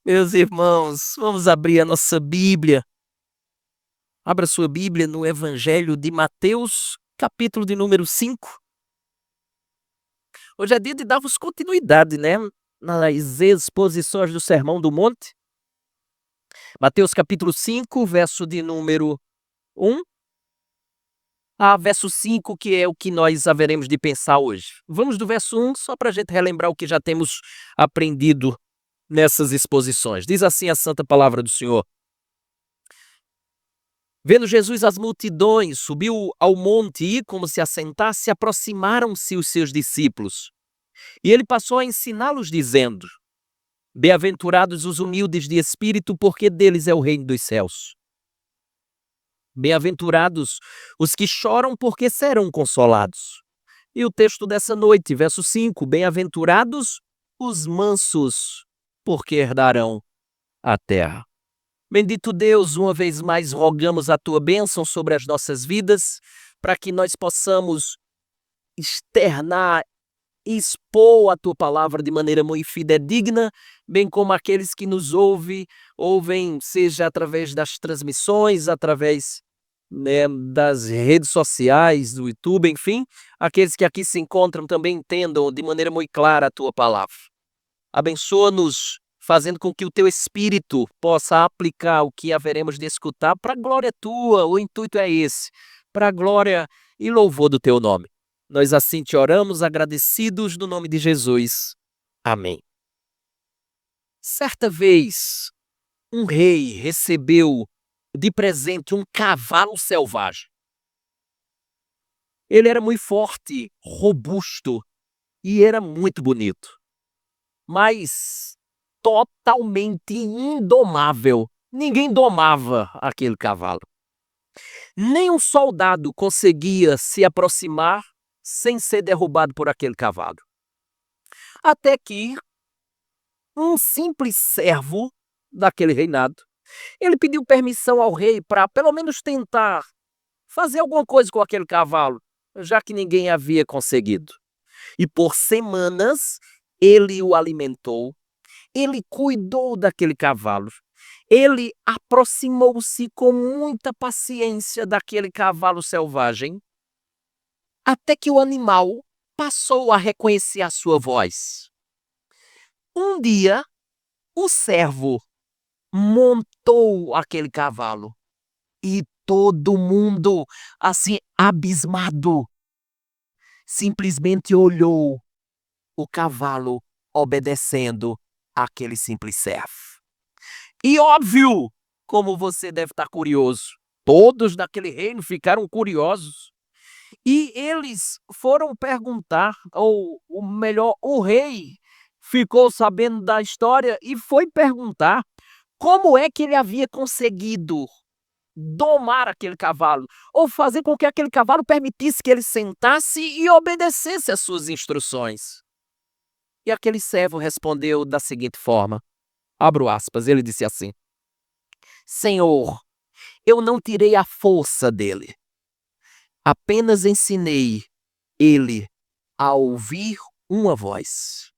Meus irmãos, vamos abrir a nossa Bíblia. Abra sua Bíblia no Evangelho de Mateus, capítulo de número 5. Hoje é dia de darmos continuidade, né, nas exposições do Sermão do Monte. Mateus capítulo 5, verso de número 1 a verso 5, que é o que nós haveremos de pensar hoje. Vamos do verso 1, só para a gente relembrar o que já temos aprendido nessas exposições. Diz assim a santa palavra do Senhor. Vendo Jesus as multidões, subiu ao monte e, como se assentasse, aproximaram-se os seus discípulos. E ele passou a ensiná-los, dizendo: Bem-aventurados os humildes de espírito, porque deles é o reino dos céus. Bem-aventurados os que choram, porque serão consolados. E o texto dessa noite, verso 5: Bem-aventurados os mansos, porque herdarão a terra. Bendito Deus, uma vez mais rogamos a tua bênção sobre as nossas vidas, para que nós possamos externar e expor a tua palavra de maneira muito fidedigna, bem como aqueles que nos ouvem, seja através das transmissões, através, né, das redes sociais, do YouTube, enfim, aqueles que aqui se encontram também entendam de maneira muito clara a tua palavra. Abençoa-nos, fazendo com que o teu Espírito possa aplicar o que haveremos de escutar para a glória tua. O intuito é esse, para a glória e louvor do teu nome. Nós assim te oramos, agradecidos no nome de Jesus. Amém. Certa vez, um rei recebeu de presente um cavalo selvagem. Ele era muito forte, robusto e era muito bonito, mas totalmente indomável. Ninguém domava aquele cavalo. Nem um soldado conseguia se aproximar sem ser derrubado por aquele cavalo. Até que um simples servo daquele reinado, ele pediu permissão ao rei para pelo menos tentar fazer alguma coisa com aquele cavalo, já que ninguém havia conseguido. E por semanas ele o alimentou, ele cuidou daquele cavalo. Ele aproximou-se com muita paciência daquele cavalo selvagem, até que o animal passou a reconhecer a sua voz. Um dia, o servo montou aquele cavalo e todo mundo, assim, abismado, simplesmente olhou o cavalo obedecendo àquele simples servo. E óbvio, como você deve estar curioso, todos daquele reino ficaram curiosos. E eles foram perguntar, ou melhor, o rei ficou sabendo da história e foi perguntar como é que ele havia conseguido domar aquele cavalo, ou fazer com que aquele cavalo permitisse que ele sentasse e obedecesse às suas instruções. E aquele servo respondeu da seguinte forma, abro aspas, ele disse assim: Senhor, eu não tirei a força dele, apenas ensinei ele a ouvir uma voz.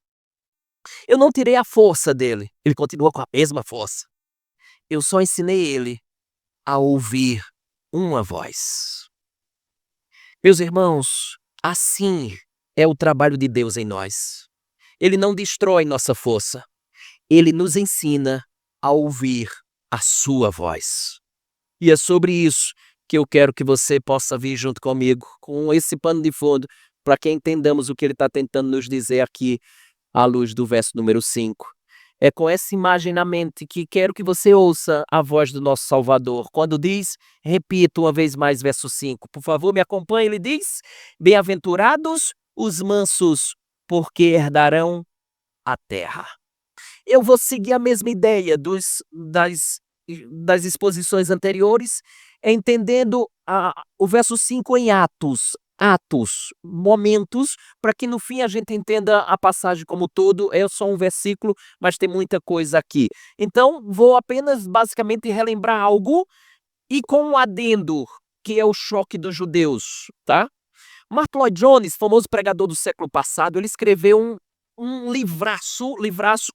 Eu não tirei a força dele, ele continua com a mesma força. Eu só ensinei ele a ouvir uma voz. Meus irmãos, assim é o trabalho de Deus em nós. Ele não destrói nossa força, ele nos ensina a ouvir a sua voz. E é sobre isso que eu quero que você possa vir junto comigo, com esse pano de fundo, para que entendamos o que ele está tentando nos dizer aqui, à luz do verso número 5. É com essa imagem na mente que quero que você ouça a voz do nosso Salvador. Quando diz, repita uma vez mais verso 5. Por favor, me acompanhe. Ele diz, Bem-aventurados os mansos, porque herdarão a terra. Eu vou seguir a mesma ideia das exposições anteriores, entendendo o verso 5 em atos, momentos, para que no fim a gente entenda a passagem como todo. É só um versículo, mas tem muita coisa aqui. Então, vou apenas basicamente relembrar algo e com um adendo, que é o choque dos judeus, tá? Martyn Lloyd-Jones, famoso pregador do século passado, ele escreveu um livraço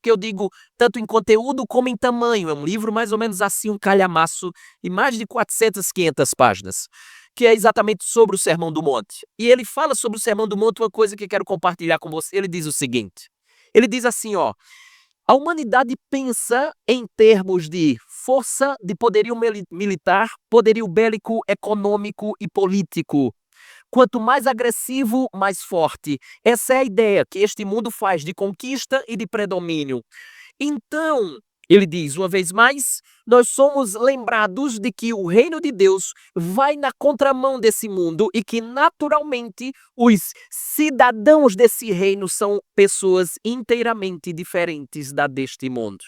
que eu digo tanto em conteúdo como em tamanho. É um livro mais ou menos assim, um calhamaço, e mais de 400, 500 páginas, que é exatamente sobre o Sermão do Monte. E ele fala sobre o Sermão do Monte, uma coisa que quero compartilhar com você. Ele diz o seguinte, ele diz assim, ó: a humanidade pensa em termos de força, de poderio militar, poderio bélico, econômico e político. Quanto mais agressivo, mais forte. Essa é a ideia que este mundo faz de conquista e de predomínio. Então, ele diz uma vez mais, nós somos lembrados de que o reino de Deus vai na contramão desse mundo e que, naturalmente, os cidadãos desse reino são pessoas inteiramente diferentes da deste mundo.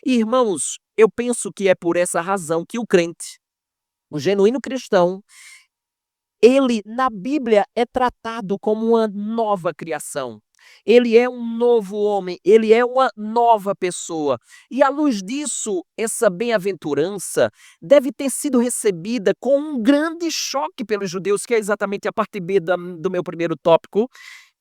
Irmãos, eu penso que é por essa razão que o crente, o genuíno cristão, ele, na Bíblia, é tratado como uma nova criação. Ele é um novo homem, ele é uma nova pessoa. E à luz disso, essa bem-aventurança deve ter sido recebida com um grande choque pelos judeus, que é exatamente a parte B do meu primeiro tópico.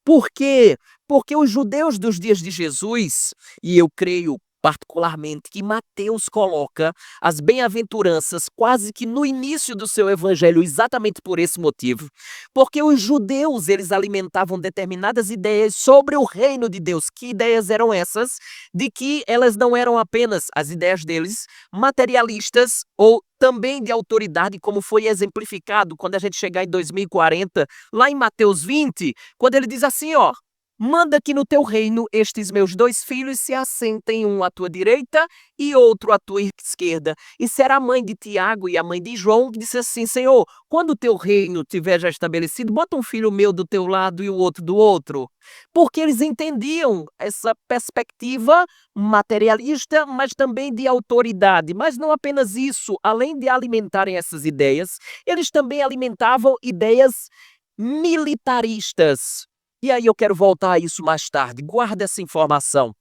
Por quê? Porque os judeus dos dias de Jesus, e eu creio particularmente que Mateus coloca as bem-aventuranças quase que no início do seu evangelho, exatamente por esse motivo, porque os judeus, eles alimentavam determinadas ideias sobre o reino de Deus. Que ideias eram essas? De que elas não eram apenas as ideias deles, materialistas ou também de autoridade, como foi exemplificado quando a gente chegar em 2040, lá em Mateus 20, quando ele diz assim, ó: manda que no teu reino estes meus 2 filhos se assentem, um à tua direita e outro à tua esquerda. E será a mãe de Tiago e a mãe de João que disse assim: Senhor, quando o teu reino tiver já estabelecido, bota um filho meu do teu lado e o outro do outro. Porque eles entendiam essa perspectiva materialista, mas também de autoridade. Mas não apenas isso, além de alimentarem essas ideias, eles também alimentavam ideias militaristas. E aí eu quero voltar a isso mais tarde. Guarda essa informação.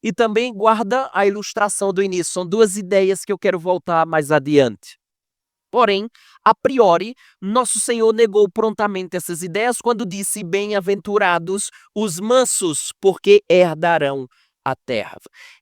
E também guarda a ilustração do início. São 2 ideias que eu quero voltar mais adiante. Porém, a priori, nosso Senhor negou prontamente essas ideias quando disse: bem-aventurados os mansos, porque herdarão a terra.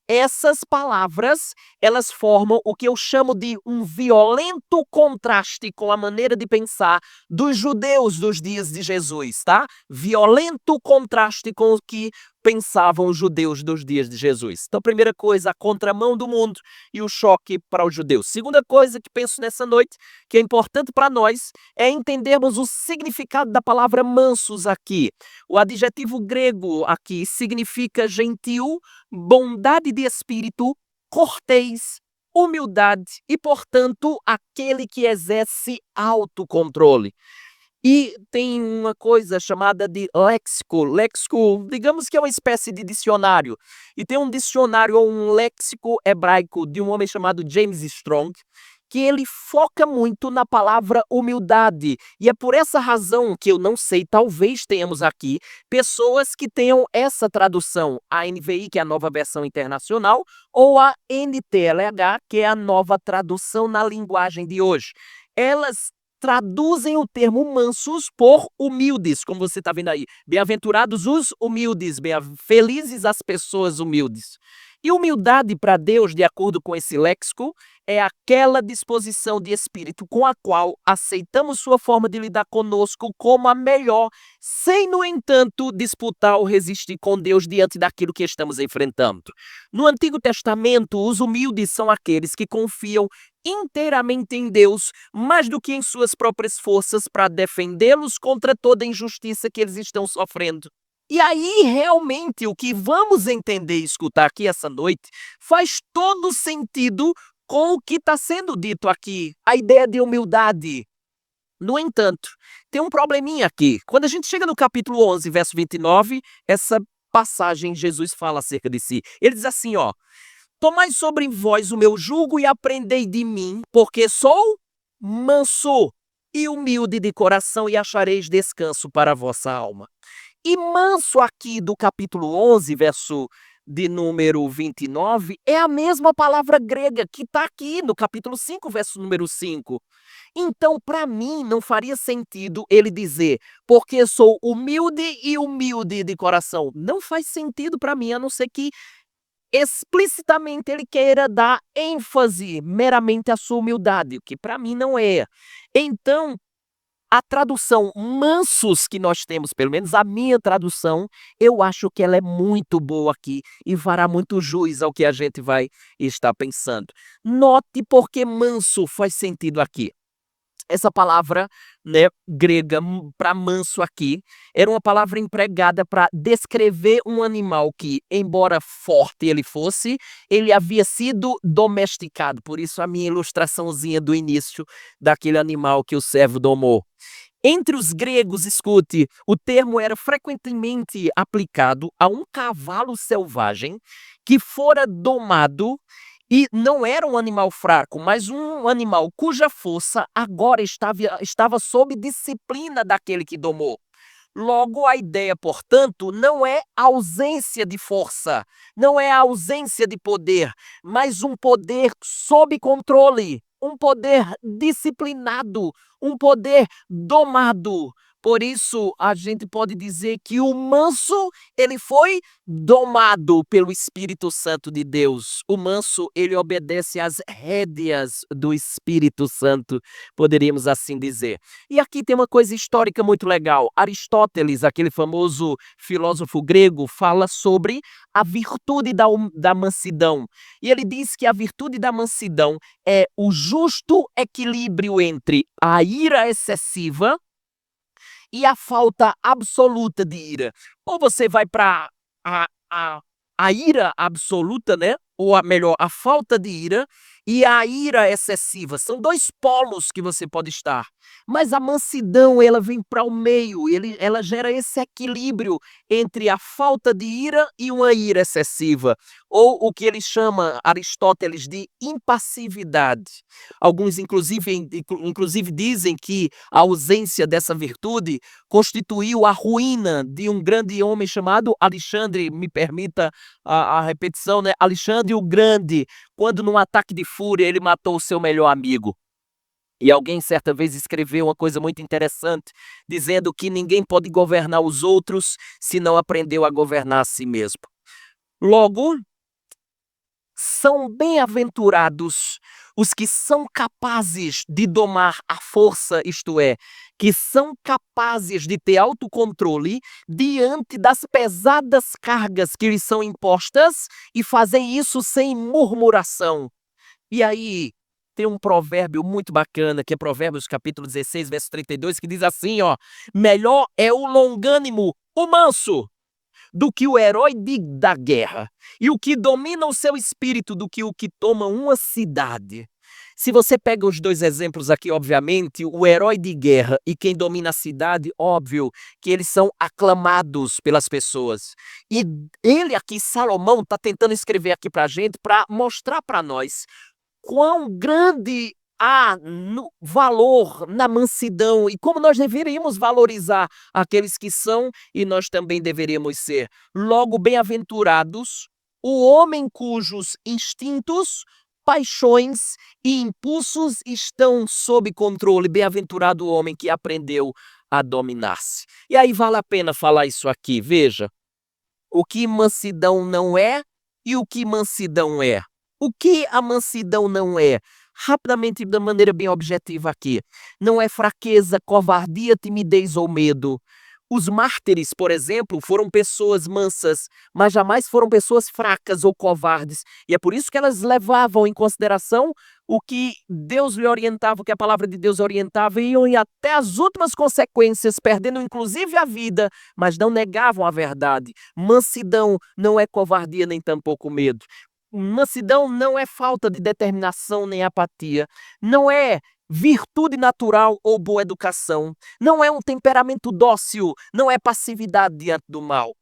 Essas palavras, elas formam o que eu chamo de um violento contraste com a maneira de pensar dos judeus dos dias de Jesus, tá? Violento contraste com o que pensavam os judeus dos dias de Jesus. Então, primeira coisa, a contramão do mundo e o choque para os judeus. Segunda coisa que penso nessa noite, que é importante para nós, é entendermos o significado da palavra mansos aqui. O adjetivo grego aqui significa gentil, bondade de espírito, cortês, humildade e, portanto, aquele que exerce autocontrole. E tem uma coisa chamada de léxico. Léxico, digamos que é uma espécie de dicionário. E tem um dicionário ou um léxico hebraico de um homem chamado James Strong, que ele foca muito na palavra humildade. E é por essa razão que eu não sei, talvez tenhamos aqui pessoas que tenham essa tradução, a NVI, que é a Nova Versão Internacional, ou a NTLH, que é a nova tradução na linguagem de hoje. Elas traduzem o termo mansos por humildes, como você está vendo aí. Bem-aventurados os humildes, felizes as pessoas humildes. E humildade para Deus, de acordo com esse léxico, é aquela disposição de espírito com a qual aceitamos sua forma de lidar conosco como a melhor, sem, no entanto, disputar ou resistir com Deus diante daquilo que estamos enfrentando. No Antigo Testamento, os humildes são aqueles que confiam inteiramente em Deus, mais do que em suas próprias forças, para defendê-los contra toda a injustiça que eles estão sofrendo. E aí, realmente, o que vamos entender e escutar aqui essa noite faz todo sentido com o que está sendo dito aqui, a ideia de humildade. No entanto, tem um probleminha aqui. Quando a gente chega no capítulo 11, verso 29, essa passagem, Jesus fala acerca de si. Ele diz assim, ó: tomai sobre vós o meu jugo e aprendei de mim, porque sou manso e humilde de coração, e achareis descanso para a vossa alma. E manso aqui do capítulo 11, verso de número 29 é a mesma palavra grega que está aqui no capítulo 5, verso número 5. Então, para mim, não faria sentido ele dizer, porque sou humilde e humilde de coração. Não faz sentido para mim, a não ser que explicitamente ele queira dar ênfase meramente à sua humildade, o que para mim não é. Então, a tradução mansos que nós temos, pelo menos a minha tradução, eu acho que ela é muito boa aqui e fará muito jus ao que a gente vai estar pensando. Note porque manso faz sentido aqui. Essa palavra, né, grega para manso aqui, era uma palavra empregada para descrever um animal que, embora forte ele fosse, ele havia sido domesticado. Por isso a minha ilustraçãozinha do início daquele animal que o servo domou. Entre os gregos, escute, o termo era frequentemente aplicado a um cavalo selvagem que fora domado e não era um animal fraco, mas um animal cuja força agora estava sob disciplina daquele que domou. Logo, a ideia, portanto, não é ausência de força, não é ausência de poder, mas um poder sob controle, um poder disciplinado, um poder domado. Por isso, a gente pode dizer que o manso, ele foi domado pelo Espírito Santo de Deus. O manso, ele obedece às rédeas do Espírito Santo, poderíamos assim dizer. E aqui tem uma coisa histórica muito legal. Aristóteles, aquele famoso filósofo grego, fala sobre a virtude da mansidão. E ele diz que a virtude da mansidão é o justo equilíbrio entre a ira excessiva e a falta absoluta de ira. Ou você vai para a, a, a ira absoluta, né? Ou melhor, a falta de ira e a ira excessiva. São dois polos que você pode estar. Mas a mansidão, ela vem para o meio, ela gera esse equilíbrio entre a falta de ira e uma ira excessiva. Ou o que ele chama, Aristóteles, de impassividade. Alguns, inclusive dizem que a ausência dessa virtude constituiu a ruína de um grande homem chamado Alexandre, me permita a repetição, né? Alexandre o Grande, quando num ataque de fúria ele matou o seu melhor amigo. E alguém certa vez escreveu uma coisa muito interessante, dizendo que ninguém pode governar os outros se não aprendeu a governar a si mesmo. Logo, são bem-aventurados os que são capazes de domar a força, isto é, que são capazes de ter autocontrole diante das pesadas cargas que lhes são impostas e fazem isso sem murmuração. E aí, tem um provérbio muito bacana, que é Provérbios capítulo 16, verso 32, que diz assim, ó: melhor é o longânimo, o manso, do que o herói da guerra, e o que domina o seu espírito do que o que toma uma cidade. Se você pega os dois exemplos aqui, obviamente, o herói de guerra e quem domina a cidade, óbvio que eles são aclamados pelas pessoas. E ele aqui, Salomão, está tentando escrever aqui para a gente, para mostrar para nós quão grande há no valor na mansidão e como nós deveríamos valorizar aqueles que são e nós também deveríamos ser. Logo, bem-aventurados o homem cujos instintos, paixões e impulsos estão sob controle. Bem-aventurado o homem que aprendeu a dominar-se. E aí vale a pena falar isso aqui. Veja, o que mansidão não é e o que mansidão é. O que a mansidão não é? Rapidamente, de maneira bem objetiva aqui. Não é fraqueza, covardia, timidez ou medo. Os mártires, por exemplo, foram pessoas mansas, mas jamais foram pessoas fracas ou covardes. E é por isso que elas levavam em consideração o que Deus lhe orientava, o que a palavra de Deus orientava, e iam até as últimas consequências, perdendo inclusive a vida, mas não negavam a verdade. Mansidão não é covardia nem tampouco medo. Mansidão não é falta de determinação nem apatia, não é virtude natural ou boa educação, não é um temperamento dócil, não é passividade diante do mal.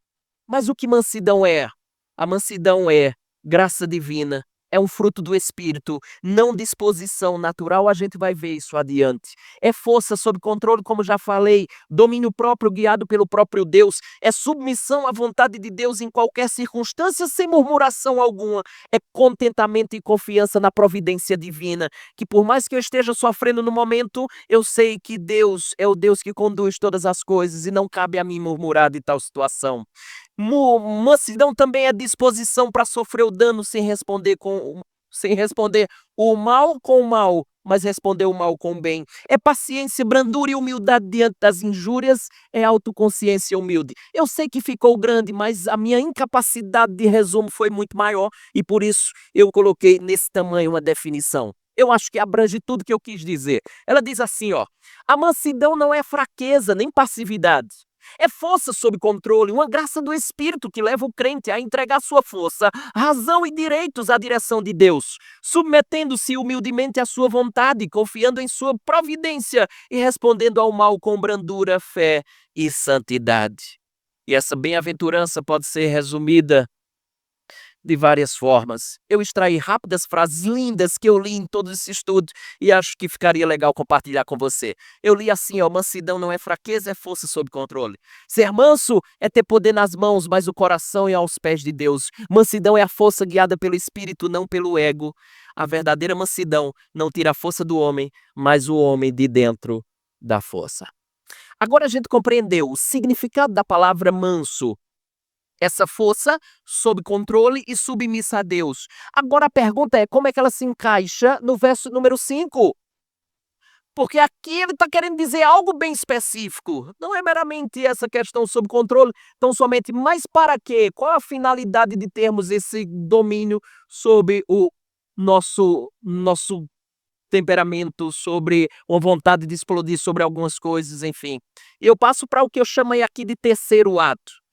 Mas o que mansidão é? A mansidão é graça divina, é um fruto do Espírito, não disposição natural, a gente vai ver isso adiante. É força sob controle, como já falei, domínio próprio guiado pelo próprio Deus, é submissão à vontade de Deus em qualquer circunstância, sem murmuração alguma, é contentamento e confiança na providência divina, que por mais que eu esteja sofrendo no momento, eu sei que Deus é o Deus que conduz todas as coisas e não cabe a mim murmurar de tal situação. Mansidão também é disposição para sofrer o dano sem responder o mal com o mal, mas responder o mal com o bem. É paciência, brandura e humildade diante das injúrias, é autoconsciência humilde. Eu sei que ficou grande, mas a minha incapacidade de resumo foi muito maior e por isso eu coloquei nesse tamanho uma definição. Eu acho que abrange tudo que eu quis dizer. Ela diz assim, ó: a mansidão não é fraqueza nem passividade. É força sob controle, uma graça do Espírito que leva o crente a entregar sua força, razão e direitos à direção de Deus, submetendo-se humildemente à sua vontade, confiando em sua providência e respondendo ao mal com brandura, fé e santidade. E essa bem-aventurança pode ser resumida de várias formas. Eu extraí rápidas frases lindas que eu li em todo esse estudo e acho que ficaria legal compartilhar com você. Eu li assim, ó: mansidão não é fraqueza, é força sob controle. Ser manso é ter poder nas mãos, mas o coração é aos pés de Deus. Mansidão é a força guiada pelo Espírito, não pelo ego. A verdadeira mansidão não tira a força do homem, mas o homem de dentro da força. Agora a gente compreendeu o significado da palavra manso. Essa força sob controle e submissa a Deus. Agora a pergunta é: como é que ela se encaixa no verso número 5? Porque aqui ele está querendo dizer algo bem específico. Não é meramente essa questão sob controle, tão somente, mas para quê? Qual a finalidade de termos esse domínio sobre o nosso temperamento, sobre uma vontade de explodir sobre algumas coisas, enfim. E eu passo para o que eu chamei aqui de terceiro ato.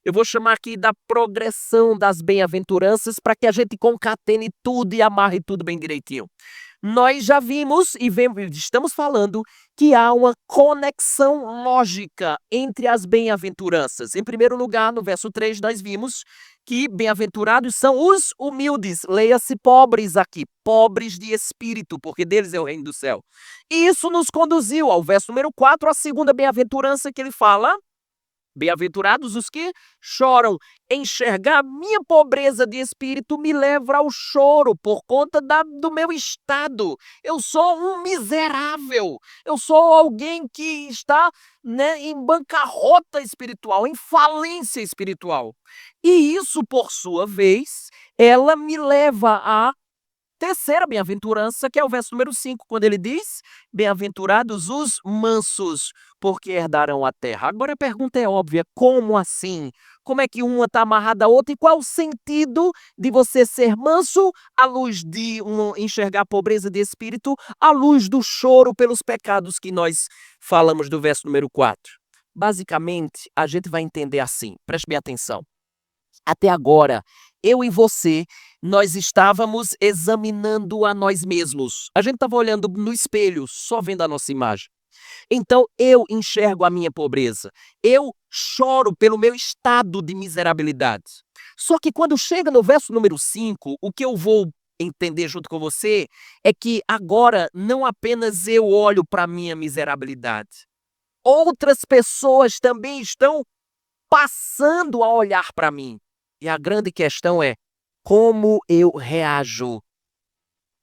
Eu vou chamar aqui da progressão das bem-aventuranças para que a gente concatene tudo e amarre tudo bem direitinho. Nós já vimos e estamos falando que há uma conexão lógica entre as bem-aventuranças. Em primeiro lugar, no verso 3, nós vimos que bem-aventurados são os humildes, leia-se pobres aqui, pobres de espírito, porque deles é o reino do céu. E isso nos conduziu ao verso número 4, a segunda bem-aventurança que ele fala: bem-aventurados os que choram. Enxergar minha pobreza de espírito me leva ao choro por conta do meu estado. Eu sou um miserável. Eu sou alguém que está, né, em bancarrota espiritual, em falência espiritual. E isso, por sua vez, ela me leva a terceira bem-aventurança, que é o verso número 5, quando ele diz: bem-aventurados os mansos, porque herdarão a terra. Agora a pergunta é óbvia: como assim? Como é que uma está amarrada à outra? E qual o sentido de você ser manso à luz de enxergar a pobreza de espírito, à luz do choro pelos pecados que nós falamos do verso número 4? Basicamente, a gente vai entender assim, preste bem atenção. Até agora, eu e você, nós estávamos examinando a nós mesmos. A gente estava olhando no espelho, só vendo a nossa imagem. Então eu enxergo a minha pobreza. Eu choro pelo meu estado de miserabilidade. Só que quando chega no verso número 5, o que eu vou entender junto com você é que agora não apenas eu olho para a minha miserabilidade. Outras pessoas também estão passando a olhar para mim. E a grande questão é como eu reajo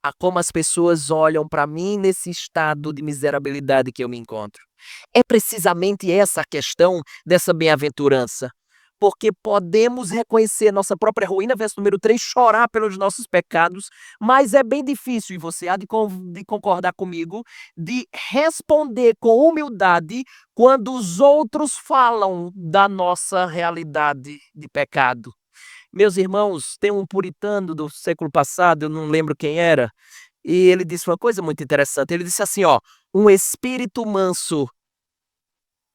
a como as pessoas olham para mim nesse estado de miserabilidade que eu me encontro. É precisamente essa a questão dessa bem-aventurança. Porque podemos reconhecer nossa própria ruína, verso número 3, chorar pelos nossos pecados, mas é bem difícil, e você há de concordar comigo, de responder com humildade quando os outros falam da nossa realidade de pecado. Meus irmãos, tem um puritano do século passado, eu não lembro quem era, e ele disse uma coisa muito interessante. Ele disse assim, ó: um espírito manso,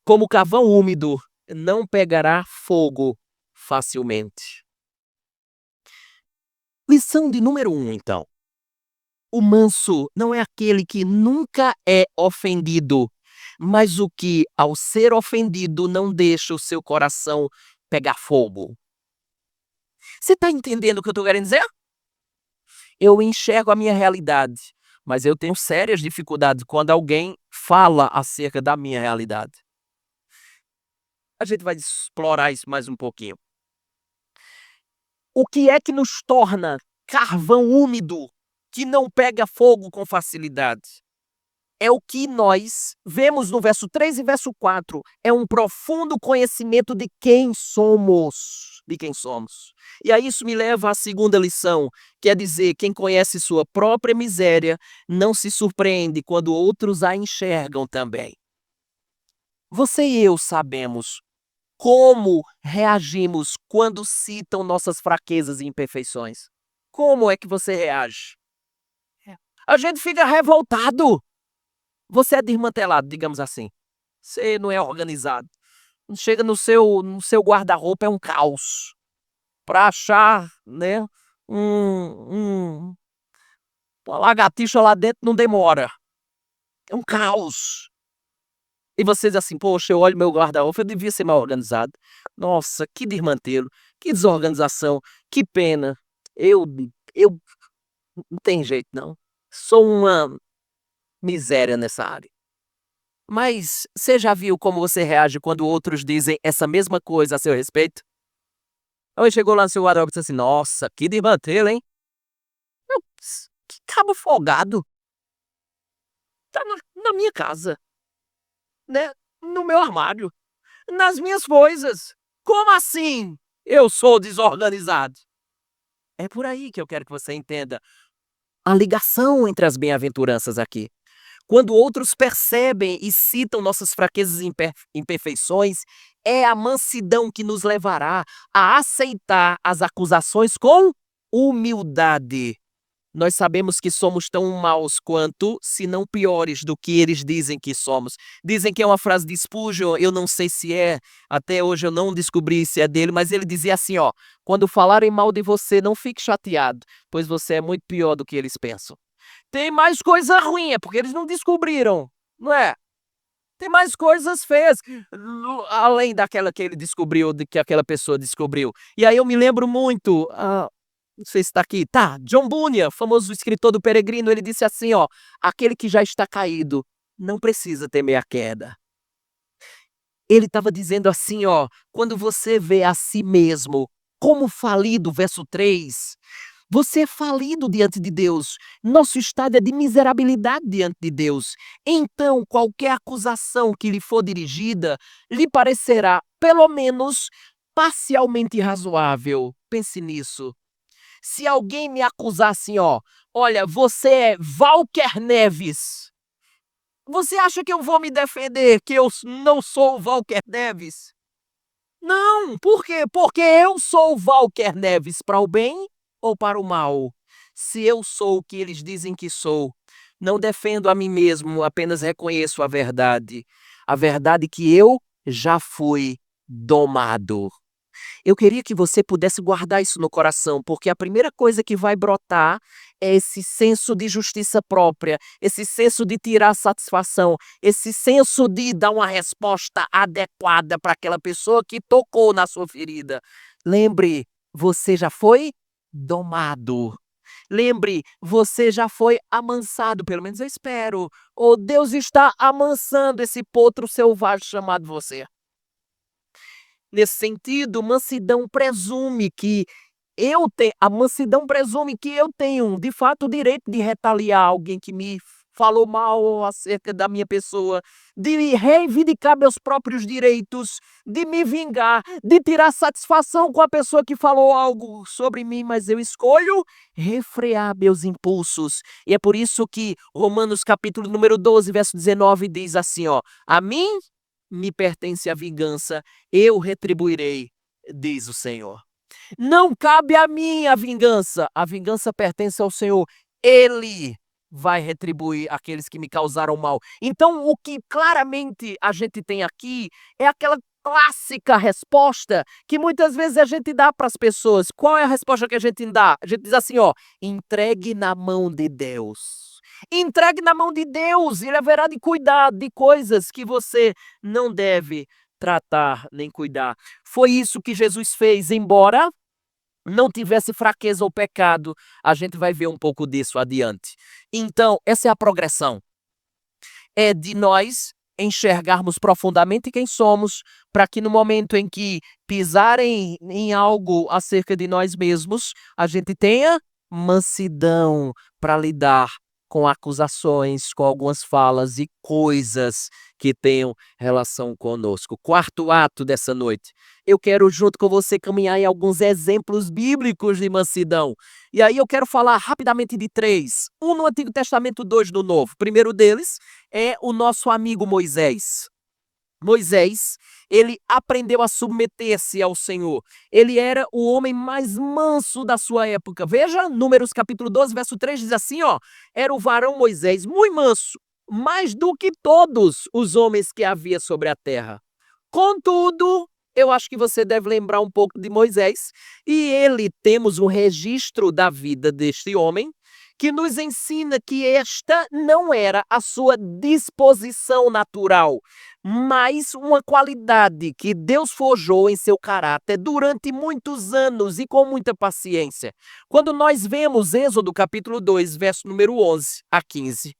como carvão úmido, não pegará fogo facilmente. Lição de número 1, então. O manso não é aquele que nunca é ofendido, mas o que, ao ser ofendido, não deixa o seu coração pegar fogo. Você está entendendo o que eu estou querendo dizer? Eu enxergo a minha realidade, mas eu tenho sérias dificuldades quando alguém fala acerca da minha realidade. A gente vai explorar isso mais um pouquinho. O que é que nos torna carvão úmido, que não pega fogo com facilidade? É o que nós vemos no verso 3 e verso 4. É um profundo conhecimento de quem somos. De quem somos. E aí isso me leva à segunda lição, quer dizer, quem conhece sua própria miséria não se surpreende quando outros a enxergam também. Você e eu sabemos como reagimos quando citam nossas fraquezas e imperfeições. Como é que você reage? A gente fica revoltado. Você é desmantelado, digamos assim. Você não é organizado. Chega no seu guarda-roupa é um caos. Para achar, né, uma lagartixa lá dentro não demora. É um caos. E você diz assim: "Poxa, eu olho meu guarda-roupa, eu devia ser mais organizado. Nossa, que desmantelo, que desorganização, que pena. Eu eu não tem jeito não. Sou uma miséria nessa área". Mas você já viu como você reage quando outros dizem essa mesma coisa a seu respeito? Ou chegou lá no seu guarda-roupa e disse assim: "Nossa, que desmantelo, hein? Que cabo folgado. Tá na minha casa, né, no meu armário, nas minhas coisas. Como assim eu sou desorganizado?". É por aí que eu quero que você entenda a ligação entre as bem-aventuranças aqui. Quando outros percebem e citam nossas fraquezas e imperfeições, é a mansidão que nos levará a aceitar as acusações com humildade. Nós sabemos que somos tão maus quanto, se não piores do que eles dizem que somos. Dizem que é uma frase de Spurgeon, eu não sei se é, até hoje eu não descobri se é dele, mas ele dizia assim, ó: "Quando falarem mal de você, não fique chateado, pois você é muito pior do que eles pensam". Tem mais coisa ruim, é porque eles não descobriram, não é? Tem mais coisas feias, além daquela que ele descobriu, de que aquela pessoa descobriu. E aí eu me lembro muito, não sei se está aqui, tá, John Bunyan, famoso escritor do Peregrino, ele disse assim, ó: "Aquele que já está caído, não precisa temer a queda". Ele estava dizendo assim, ó: quando você vê a si mesmo como falido, verso 3, você é falido diante de Deus. Nosso estado é de miserabilidade diante de Deus. Então, qualquer acusação que lhe for dirigida lhe parecerá, pelo menos, parcialmente razoável. Pense nisso. Se alguém me acusar assim, ó: "Olha, você é Walker Neves", você acha que eu vou me defender que eu não sou o Walker Neves? Não, por quê? Porque eu sou o Walker Neves para o bem ou para o mal? Se eu sou o que eles dizem que sou, não defendo a mim mesmo, apenas reconheço a verdade que eu já fui domado. Eu queria que você pudesse guardar isso no coração, porque a primeira coisa que vai brotar é esse senso de justiça própria, esse senso de tirar satisfação, esse senso de dar uma resposta adequada para aquela pessoa que tocou na sua ferida. Lembre, você já foi domado. Lembre, você já foi amansado, pelo menos eu espero. Ou Deus está amansando esse potro selvagem chamado você. Nesse sentido, a mansidão presume que eu tenho, de fato, o direito de retaliar alguém que me falou mal acerca da minha pessoa, de reivindicar meus próprios direitos, de me vingar, de tirar satisfação com a pessoa que falou algo sobre mim, mas eu escolho refrear meus impulsos. E é por isso que Romanos capítulo número 12, verso 19 diz assim, ó: "A mim me pertence a vingança, eu retribuirei, diz o Senhor". Não cabe a mim a vingança pertence ao Senhor. Ele vai retribuir aqueles que me causaram mal. Então, o que claramente a gente tem aqui é aquela clássica resposta que muitas vezes a gente dá para as pessoas. Qual é a resposta que a gente dá? A gente diz assim, ó: entregue na mão de Deus. Entregue na mão de Deus, Ele haverá de cuidar de coisas que você não deve tratar nem cuidar. Foi isso que Jesus fez, embora não tivesse fraqueza ou pecado. A gente vai ver um pouco disso adiante. Então, essa é a progressão. É de nós enxergarmos profundamente quem somos, para que no momento em que pisarem em algo acerca de nós mesmos, a gente tenha mansidão para lidar com acusações, com algumas falas e coisas que tenham relação conosco. Quarto ato dessa noite, eu quero junto com você caminhar em alguns exemplos bíblicos de mansidão. E aí eu quero falar rapidamente de três. Um no Antigo Testamento, dois no Novo. O primeiro deles é o nosso amigo Moisés. Moisés, ele aprendeu a submeter-se ao Senhor. Ele era o homem mais manso da sua época. Veja, Números capítulo 12, verso 3 diz assim, ó: era o varão Moisés muito manso, mais do que todos os homens que havia sobre a terra. Contudo, eu acho que você deve lembrar um pouco de Moisés, e temos um registro da vida deste homem, que nos ensina que esta não era a sua disposição natural, mas uma qualidade que Deus forjou em seu caráter durante muitos anos e com muita paciência. Quando nós vemos Êxodo capítulo 2, verso número 11 a 15,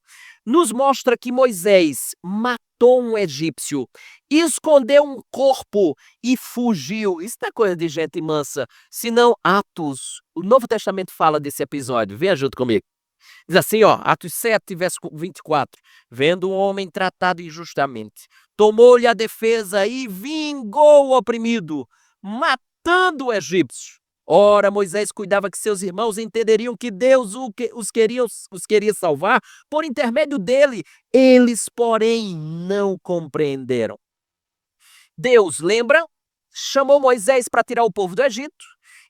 nos mostra que Moisés matou um egípcio, escondeu um corpo e fugiu. Isso não é coisa de gente mansa, senão Atos. O Novo Testamento fala desse episódio. Venha junto comigo. Diz assim, ó, Atos 7, verso 24. Vendo um homem tratado injustamente, tomou-lhe a defesa e vingou o oprimido, matando o egípcio. Ora, Moisés cuidava que seus irmãos entenderiam que Deus os queria salvar por intermédio dele. Eles, porém, não compreenderam. Deus, lembra? Chamou Moisés para tirar o povo do Egito.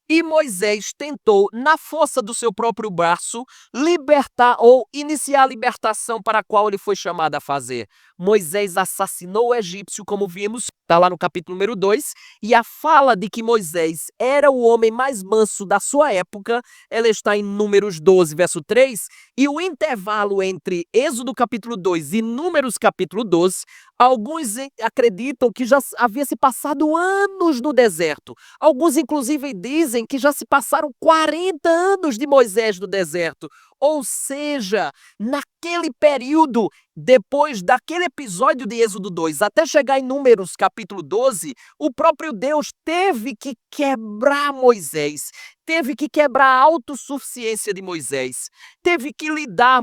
E Moisés tentou, na força do seu próprio braço, libertar ou iniciar a libertação para a qual ele foi chamado a fazer. Moisés assassinou o egípcio, como vimos, está lá no capítulo número 2, e a fala de que Moisés era o homem mais manso da sua época, ela está em Números 12, verso 3, e o intervalo entre Êxodo capítulo 2 e Números capítulo 12, alguns acreditam que já havia se passado anos no deserto. Alguns, inclusive, dizem que já se passaram 40 anos de Moisés no deserto. Ou seja, naquele período, depois daquele episódio de Êxodo 2, até chegar em Números capítulo 12, o próprio Deus teve que quebrar Moisés, teve que quebrar a autossuficiência de Moisés,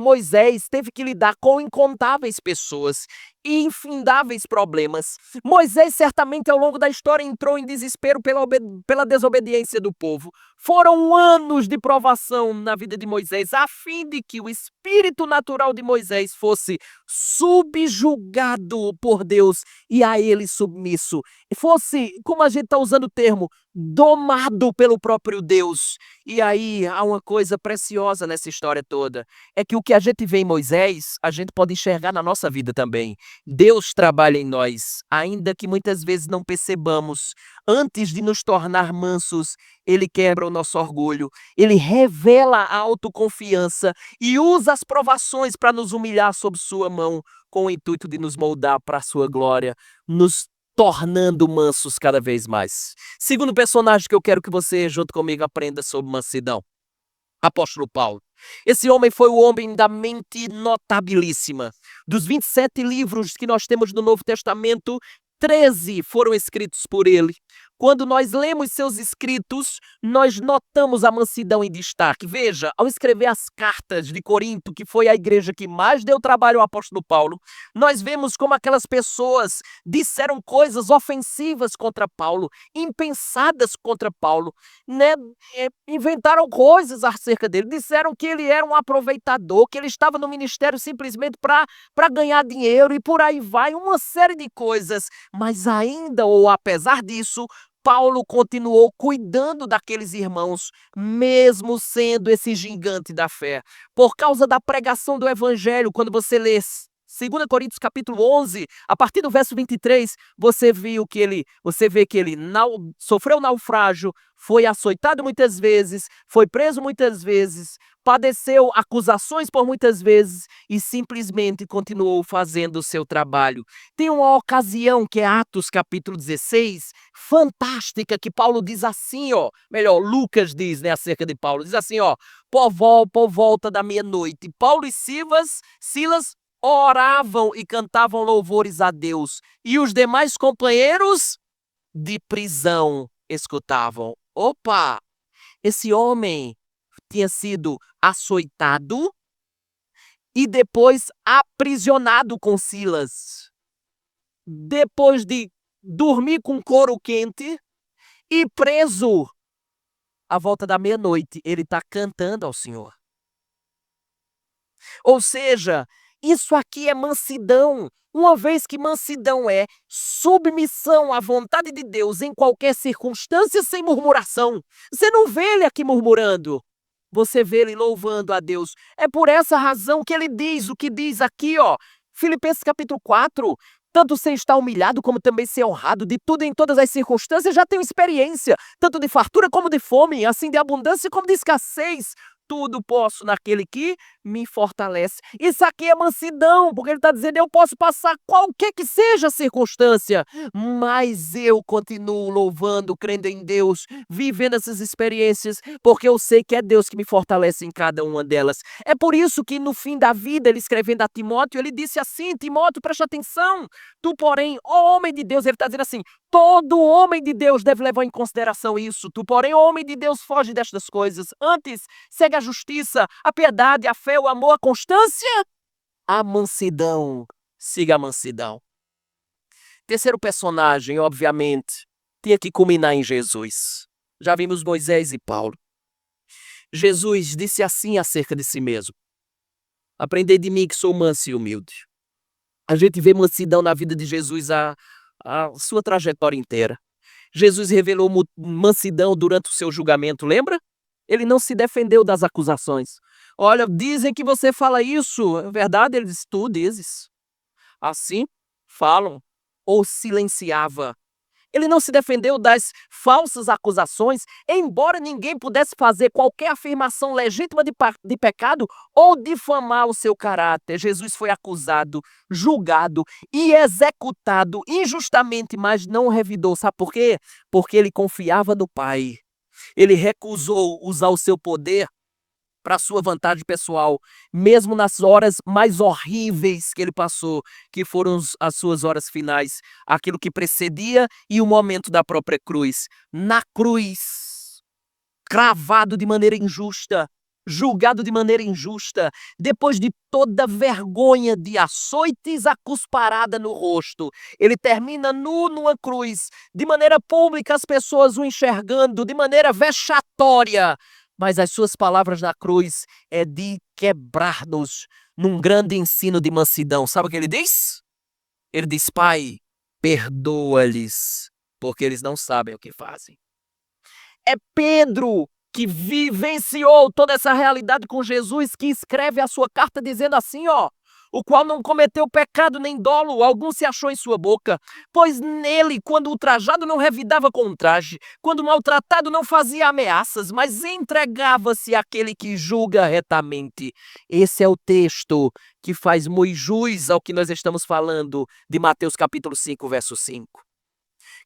Moisés teve que lidar com incontáveis pessoas e infindáveis problemas. Moisés certamente ao longo da história entrou em desespero pela desobediência do povo. Foram anos de provação na vida de Moisés, a fim de que o espírito natural de Moisés fosse subjugado por Deus e a ele submisso. Fosse, como a gente está usando o termo, domado pelo próprio Deus. E aí há uma coisa preciosa nessa história toda, é que o que a gente vê em Moisés, a gente pode enxergar na nossa vida também. Deus trabalha em nós, ainda que muitas vezes não percebamos. Antes de nos tornar mansos, ele quebra o nosso orgulho, ele revela a autoconfiança e usa as provações para nos humilhar sob sua mão, com o intuito de nos moldar para a sua glória, nos tornando mansos cada vez mais. Segundo personagem que eu quero que você, junto comigo, aprenda sobre mansidão. Apóstolo Paulo. Esse homem foi o homem da mente notabilíssima. Dos 27 livros que nós temos no Novo Testamento, 13 foram escritos por ele. Quando nós lemos seus escritos, nós notamos a mansidão em destaque. Veja, ao escrever as cartas de Corinto, que foi a igreja que mais deu trabalho ao apóstolo Paulo, nós vemos como aquelas pessoas disseram coisas ofensivas contra Paulo, impensadas contra Paulo, né? Inventaram coisas acerca dele, disseram que ele era um aproveitador, que ele estava no ministério simplesmente para ganhar dinheiro e por aí vai, uma série de coisas. Mas ainda, ou apesar disso, Paulo continuou cuidando daqueles irmãos, mesmo sendo esse gigante da fé. Por causa da pregação do evangelho, quando você lê 2 Coríntios capítulo 11, a partir do verso 23, você vê que ele sofreu naufrágio, foi açoitado muitas vezes, foi preso muitas vezes, padeceu acusações por muitas vezes e simplesmente continuou fazendo o seu trabalho. Tem uma ocasião que é Atos capítulo 16, fantástica, que Paulo diz assim, ó, melhor, Lucas diz, né, acerca de Paulo, diz assim, ó, por volta da meia-noite, Paulo e Silas oravam e cantavam louvores a Deus, e os demais companheiros de prisão escutavam. Opa! Esse homem tinha sido açoitado e depois aprisionado com Silas. Depois de dormir com couro quente e preso, à volta da meia-noite, ele está cantando ao Senhor. Ou seja, isso aqui é mansidão. Uma vez que mansidão é submissão à vontade de Deus em qualquer circunstância sem murmuração. Você não vê ele aqui murmurando. Você vê ele louvando a Deus. É por essa razão que ele diz o que diz aqui, ó. Filipenses capítulo 4. Tanto ser estar humilhado como também ser honrado, de tudo em todas as circunstâncias já tenho experiência, tanto de fartura como de fome, assim de abundância como de escassez. Tudo posso naquele que me fortalece. Isso aqui é mansidão, porque ele está dizendo, eu posso passar qualquer que seja a circunstância, mas eu continuo louvando, crendo em Deus, vivendo essas experiências, porque eu sei que é Deus que me fortalece em cada uma delas. É por isso que no fim da vida, ele escrevendo a Timóteo, ele disse assim, Timóteo, presta atenção, tu porém, ó homem de Deus, ele está dizendo assim, todo homem de Deus deve levar em consideração isso. Tu, porém, homem de Deus, foge destas coisas. Antes, segue a justiça, a piedade, a fé, o amor, a constância, a mansidão. Siga a mansidão. Terceiro personagem, obviamente, tinha que culminar em Jesus. Já vimos Moisés e Paulo. Jesus disse assim acerca de si mesmo. Aprendei de mim que sou manso e humilde. A gente vê mansidão na vida de Jesus a sua trajetória inteira. Jesus revelou mansidão durante o seu julgamento, lembra? Ele não se defendeu das acusações. Olha, dizem que você fala isso, é verdade? Ele disse, tu dizes. Assim falam, ou silenciava. Ele não se defendeu das falsas acusações, embora ninguém pudesse fazer qualquer afirmação legítima de pecado ou difamar o seu caráter. Jesus foi acusado, julgado e executado injustamente, mas não revidou. Sabe por quê? Porque ele confiava no Pai. Ele recusou usar o seu poder para sua vantagem pessoal, mesmo nas horas mais horríveis que ele passou, que foram as suas horas finais, aquilo que precedia e o momento da própria cruz. Na cruz, cravado de maneira injusta, julgado de maneira injusta, depois de toda vergonha de açoites, a cusparada no rosto, ele termina nu numa cruz, de maneira pública, as pessoas o enxergando, de maneira vexatória. Mas as suas palavras na cruz é de quebrar-nos num grande ensino de mansidão. Sabe o que ele diz? Ele diz, Pai, perdoa-lhes, porque eles não sabem o que fazem. É Pedro que vivenciou toda essa realidade com Jesus, que escreve a sua carta dizendo assim, ó, o qual não cometeu pecado nem dolo, algum se achou em sua boca, pois nele, quando ultrajado, não revidava com ultraje, quando maltratado, não fazia ameaças, mas entregava-se àquele que julga retamente. Esse é o texto que faz muito jus ao que nós estamos falando de Mateus capítulo 5, verso 5.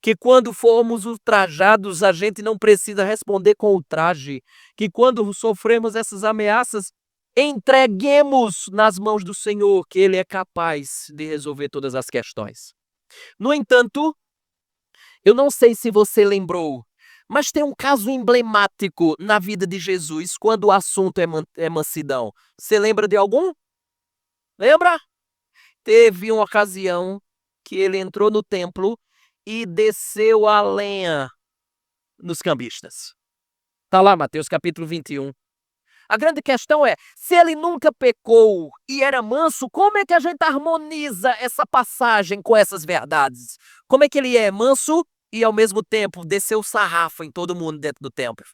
Que quando formos ultrajados, a gente não precisa responder com ultraje, que quando sofremos essas ameaças, entreguemos nas mãos do Senhor, que Ele é capaz de resolver todas as questões. No entanto, eu não sei se você lembrou, mas tem um caso emblemático na vida de Jesus quando o assunto é mansidão. Você lembra de algum? Lembra? Teve uma ocasião que ele entrou no templo e desceu a lenha nos cambistas. Está lá, Mateus capítulo 21. A grande questão é, se ele nunca pecou e era manso, como é que a gente harmoniza essa passagem com essas verdades? Como é que ele é manso e ao mesmo tempo desceu o sarrafo em todo mundo dentro do templo?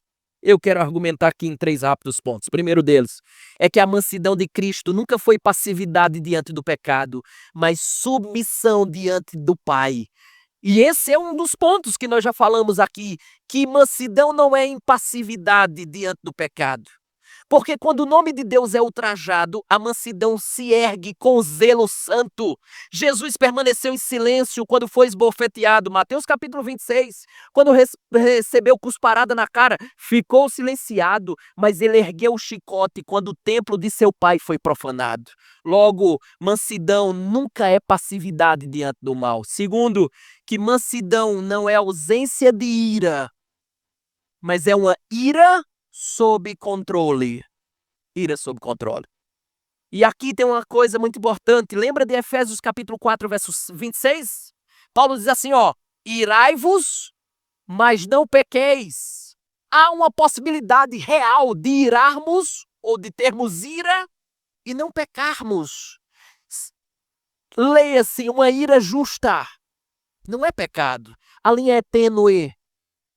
Eu quero argumentar aqui em 3 rápidos pontos. O primeiro deles é que a mansidão de Cristo nunca foi passividade diante do pecado, mas submissão diante do Pai. E esse é um dos pontos que nós já falamos aqui, que mansidão não é impassividade diante do pecado. Porque quando o nome de Deus é ultrajado, a mansidão se ergue com zelo santo. Jesus permaneceu em silêncio quando foi esbofeteado. Mateus capítulo 26. Quando recebeu cusparada na cara, ficou silenciado, mas ele ergueu o chicote quando o templo de seu pai foi profanado. Logo, mansidão nunca é passividade diante do mal. Segundo, que mansidão não é ausência de ira, mas é uma ira sob controle. Ira sob controle. E aqui tem uma coisa muito importante. Lembra de Efésios capítulo 4, versos 26? Paulo diz assim, ó: irai-vos, mas não pequeis. Há uma possibilidade real de irarmos ou de termos ira e não pecarmos. Leia-se, uma ira justa. Não é pecado. A linha é tênue,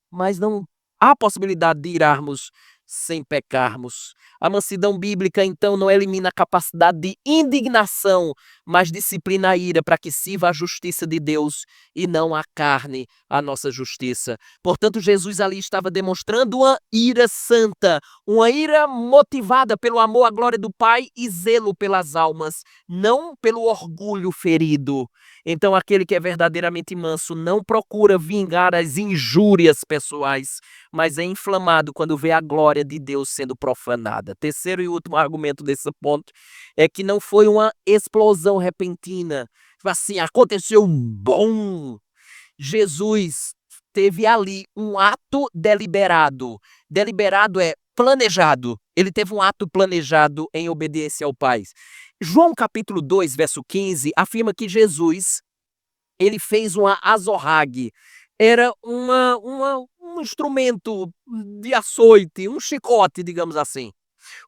mas não há possibilidade de irarmos sem pecarmos. A mansidão bíblica, então, não elimina a capacidade de indignação, mas disciplina a ira para que sirva a justiça de Deus e não a carne, a nossa justiça. Portanto, Jesus ali estava demonstrando uma ira santa, uma ira motivada pelo amor à glória do Pai e zelo pelas almas, não pelo orgulho ferido. Então, aquele que é verdadeiramente manso não procura vingar as injúrias pessoais, mas é inflamado quando vê a glória de Deus sendo profanada. Terceiro e último argumento desse ponto é que não foi uma explosão repentina. Assim, aconteceu um bom. Jesus teve ali um ato deliberado. Deliberado é planejado. Ele teve um ato planejado em obediência ao Pai. João capítulo 2, verso 15, afirma que Jesus, ele fez uma azorrague. Era um instrumento de açoite, um chicote, digamos assim.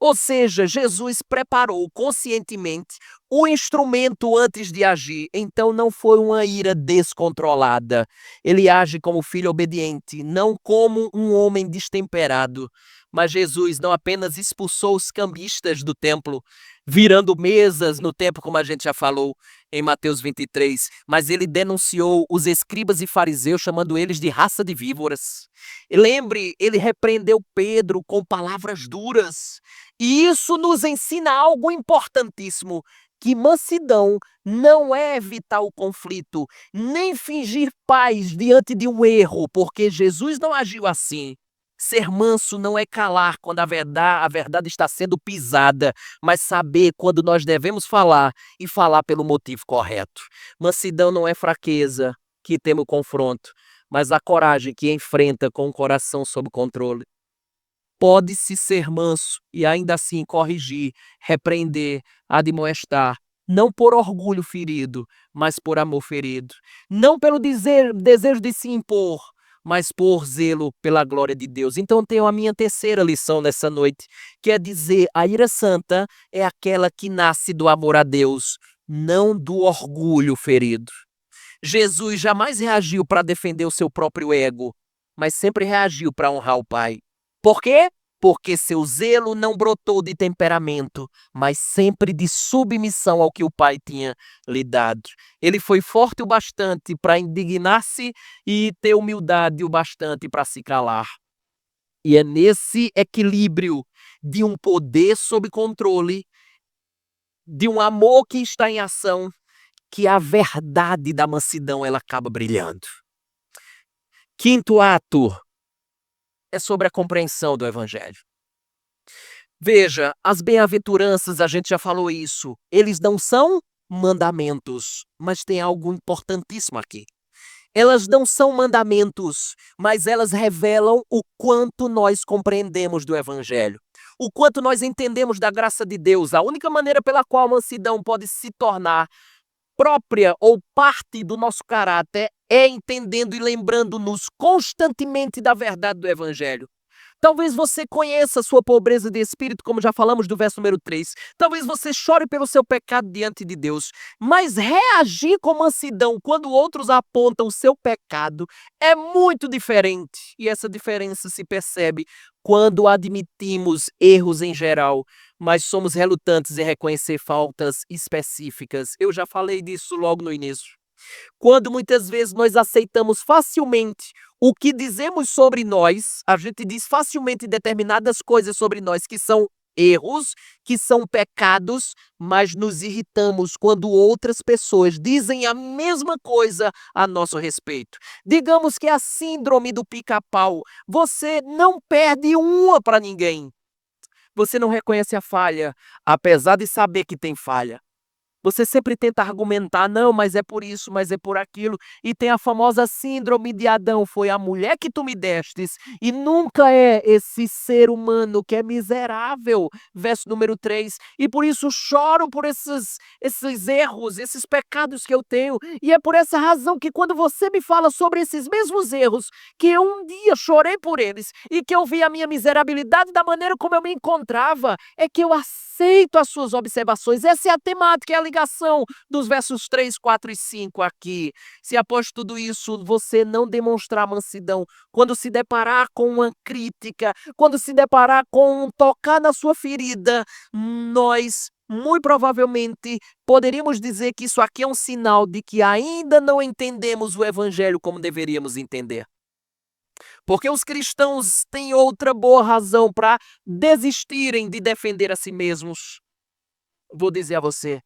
Ou seja, Jesus preparou conscientemente o instrumento antes de agir. Então não foi uma ira descontrolada. Ele age como filho obediente, não como um homem destemperado. Mas Jesus não apenas expulsou os cambistas do templo, virando mesas no templo, como a gente já falou em Mateus 23, mas ele denunciou os escribas e fariseus, chamando eles de raça de víboras. Lembre, ele repreendeu Pedro com palavras duras. E isso nos ensina algo importantíssimo, que mansidão não é evitar o conflito, nem fingir paz diante de um erro, porque Jesus não agiu assim. Ser manso não é calar quando a verdade está sendo pisada, mas saber quando nós devemos falar e falar pelo motivo correto. Mansidão não é fraqueza que teme o confronto, mas a coragem que enfrenta com o coração sob controle. Pode-se ser manso e ainda assim corrigir, repreender, admoestar, não por orgulho ferido, mas por amor ferido. Não pelo desejo de se impor, mas por zelo pela glória de Deus. Então tenho a minha terceira lição nessa noite, que é dizer: a ira santa é aquela que nasce do amor a Deus, não do orgulho ferido. Jesus jamais reagiu para defender o seu próprio ego, mas sempre reagiu para honrar o Pai. Por quê? Porque seu zelo não brotou de temperamento, mas sempre de submissão ao que o Pai tinha lhe dado. Ele foi forte o bastante para indignar-se e ter humildade o bastante para se calar. E é nesse equilíbrio de um poder sob controle, de um amor que está em ação, que a verdade da mansidão ela acaba brilhando. Quinto ato é sobre a compreensão do Evangelho. Veja, as bem-aventuranças, a gente já falou isso, eles não são mandamentos, mas tem algo importantíssimo aqui. Elas não são mandamentos, mas elas revelam o quanto nós compreendemos do Evangelho, o quanto nós entendemos da graça de Deus. A única maneira pela qual a mansidão pode se tornar própria ou parte do nosso caráter é entendendo e lembrando-nos constantemente da verdade do Evangelho. Talvez você conheça a sua pobreza de espírito, como já falamos do verso número 3. Talvez você chore pelo seu pecado diante de Deus. Mas reagir com mansidão quando outros apontam o seu pecado é muito diferente. E essa diferença se percebe quando admitimos erros em geral, mas somos relutantes em reconhecer faltas específicas. Eu já falei disso logo no início. Quando muitas vezes nós aceitamos facilmente o que dizemos sobre nós, a gente diz facilmente determinadas coisas sobre nós que são erros, que são pecados, mas nos irritamos quando outras pessoas dizem a mesma coisa a nosso respeito. Digamos que a síndrome do pica-pau, você não perde uma para ninguém. Você não reconhece a falha, apesar de saber que tem falha. Você sempre tenta argumentar, não, mas é por isso, mas é por aquilo. E tem a famosa síndrome de Adão, foi a mulher que tu me destes. E nunca é esse ser humano que é miserável. Verso número 3. E por isso choro por esses erros, esses pecados que eu tenho. E é por essa razão que quando você me fala sobre esses mesmos erros, que eu um dia chorei por eles, e que eu vi a minha miserabilidade da maneira como eu me encontrava, é que eu aceito as suas observações. Essa é a temática, é a ligação dos versos 3, 4 e 5 aqui. Se após tudo isso você não demonstrar mansidão, quando se deparar com uma crítica, quando se deparar com um tocar na sua ferida, nós muito provavelmente poderíamos dizer que isso aqui é um sinal de que ainda não entendemos o evangelho como deveríamos entender. Porque os cristãos têm outra boa razão para desistirem de defender a si mesmos. Vou dizer a você,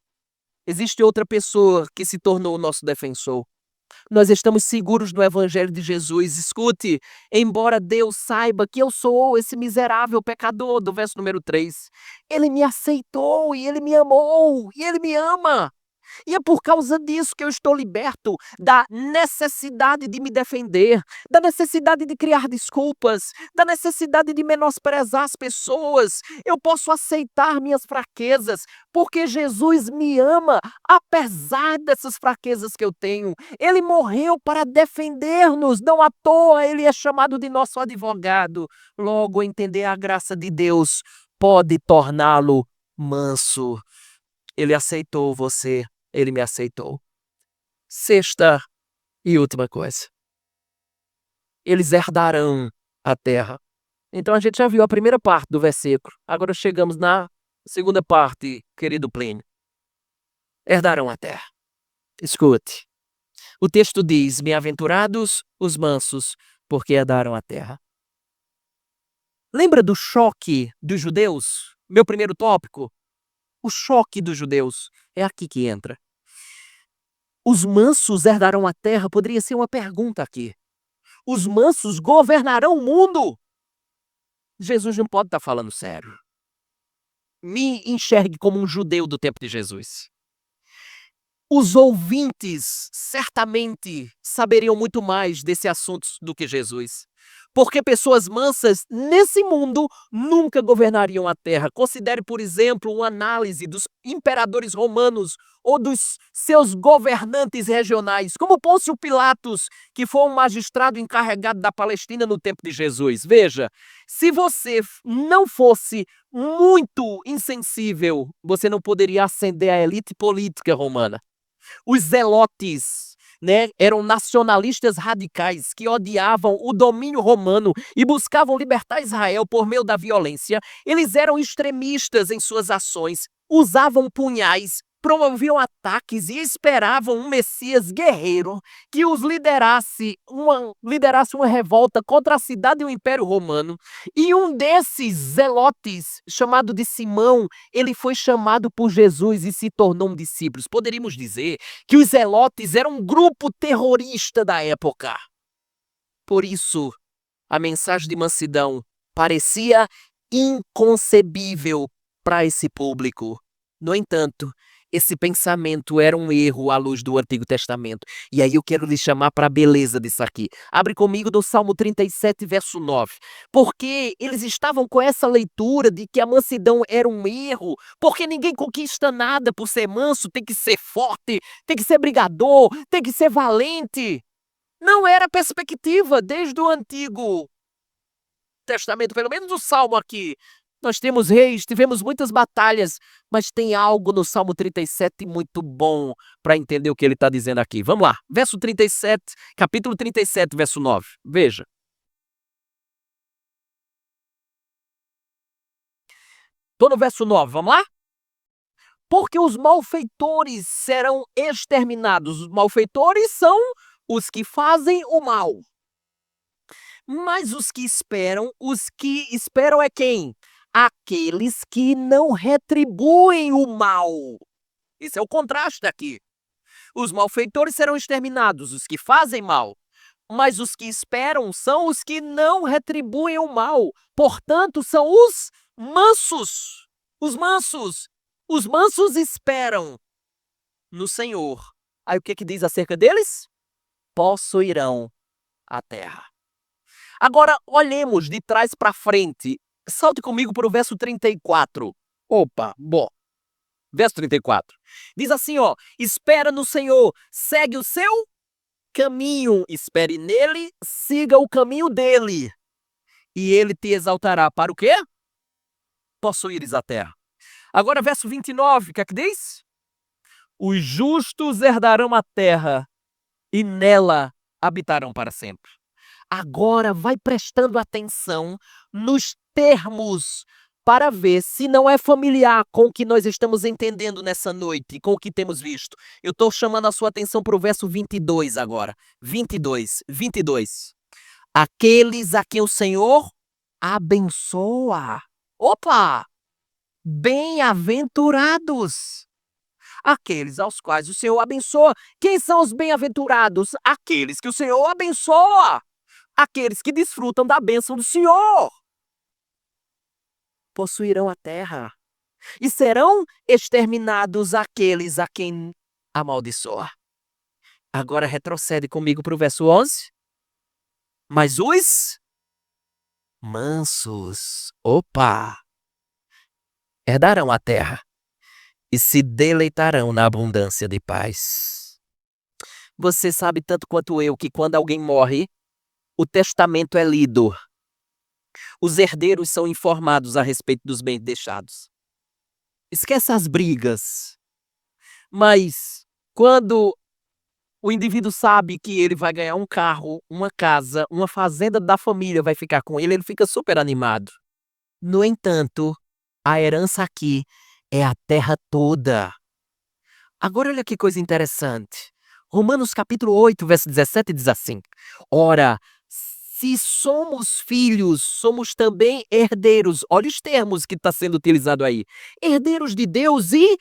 existe outra pessoa que se tornou o nosso defensor. Nós estamos seguros no Evangelho de Jesus. Escute, embora Deus saiba que eu sou esse miserável pecador, do verso número 3, Ele me aceitou e Ele me amou e Ele me ama. E é por causa disso que eu estou liberto da necessidade de me defender, da necessidade de criar desculpas, da necessidade de menosprezar as pessoas. Eu posso aceitar minhas fraquezas, porque Jesus me ama, apesar dessas fraquezas que eu tenho. Ele morreu para defender-nos, não à toa ele é chamado de nosso advogado. Logo, entender a graça de Deus pode torná-lo manso. Ele aceitou você. Ele me aceitou. Sexta e última coisa. Eles herdarão a terra. Então a gente já viu a primeira parte do versículo. Agora chegamos na segunda parte, querido Plínio. Herdarão a terra. Escute. O texto diz: bem-aventurados os mansos, porque herdaram a terra. Lembra do choque dos judeus? Meu primeiro tópico? O choque dos judeus. É aqui que entra. Os mansos herdarão a terra, poderia ser uma pergunta aqui. Os mansos governarão o mundo? Jesus não pode estar falando sério. Me enxergue como um judeu do tempo de Jesus. Os ouvintes certamente saberiam muito mais desse assunto do que Jesus. Porque pessoas mansas nesse mundo nunca governariam a terra. Considere, por exemplo, uma análise dos imperadores romanos ou dos seus governantes regionais, como Pôncio Pilatos, que foi um magistrado encarregado da Palestina no tempo de Jesus. Veja, se você não fosse muito insensível, você não poderia ascender à elite política romana. Os zelotes, eram nacionalistas radicais que odiavam o domínio romano e buscavam libertar Israel por meio da violência. Eles eram extremistas em suas ações, usavam punhais, promoviam ataques e esperavam um Messias guerreiro que os liderasse uma revolta contra a cidade e o Império Romano. E um desses zelotes, chamado de Simão, ele foi chamado por Jesus e se tornou um discípulo. Poderíamos dizer que os zelotes eram um grupo terrorista da época. Por isso, a mensagem de mansidão parecia inconcebível para esse público. No entanto, esse pensamento era um erro à luz do Antigo Testamento. E aí eu quero lhe chamar para a beleza disso aqui. Abre comigo no Salmo 37, verso 9. Porque eles estavam com essa leitura de que a mansidão era um erro, porque ninguém conquista nada por ser manso, tem que ser forte, tem que ser brigador, tem que ser valente. Não era a perspectiva desde o Antigo Testamento, pelo menos o Salmo aqui. Nós temos reis, tivemos muitas batalhas, mas tem algo no Salmo 37 muito bom para entender o que ele está dizendo aqui. Vamos lá, verso 37, capítulo 37, verso 9. Veja. Estou no verso 9, vamos lá? Porque os malfeitores serão exterminados. Os malfeitores são os que fazem o mal. Mas os que esperam é quem? aqueles que não retribuem o mal. Esse é o contraste aqui. Os malfeitores serão exterminados, os que fazem mal. Mas os que esperam são os que não retribuem o mal. Portanto, são os mansos. Os mansos. Os mansos esperam no Senhor. Aí o que diz acerca deles? Possuirão a terra. Agora, olhemos de trás para frente. Salte comigo para o verso 34. Opa, bom. Verso 34. Diz assim, ó: espera no Senhor, segue o seu caminho, espere nele, siga o caminho dele. E ele te exaltará para o quê? Possuíres a terra. Agora, verso 29, o que é que diz? Os justos herdarão a terra e nela habitarão para sempre. Agora vai prestando atenção nos termos para ver se não é familiar com o que nós estamos entendendo nessa noite, com o que temos visto. Eu estou chamando a sua atenção para o verso 22 agora. 22. Aqueles a quem o Senhor abençoa. Opa! Bem-aventurados. Aqueles aos quais o Senhor abençoa. Quem são os bem-aventurados? Aqueles que o Senhor abençoa. Aqueles que desfrutam da bênção do Senhor. Possuirão a terra. E serão exterminados aqueles a quem amaldiçoa. Agora retrocede comigo para o verso 11. Mas os mansos, opa, herdarão a terra e se deleitarão na abundância de paz. Você sabe tanto quanto eu que quando alguém morre, o testamento é lido. Os herdeiros são informados a respeito dos bens deixados. Esquece as brigas. Mas quando o indivíduo sabe que ele vai ganhar um carro, uma casa, uma fazenda da família vai ficar com ele, ele fica super animado. No entanto, a herança aqui é a terra toda. Agora olha que coisa interessante. Romanos capítulo 8, verso 17 diz assim: ora, se somos filhos, somos também herdeiros. Olha os termos que está sendo utilizado aí. Herdeiros de Deus e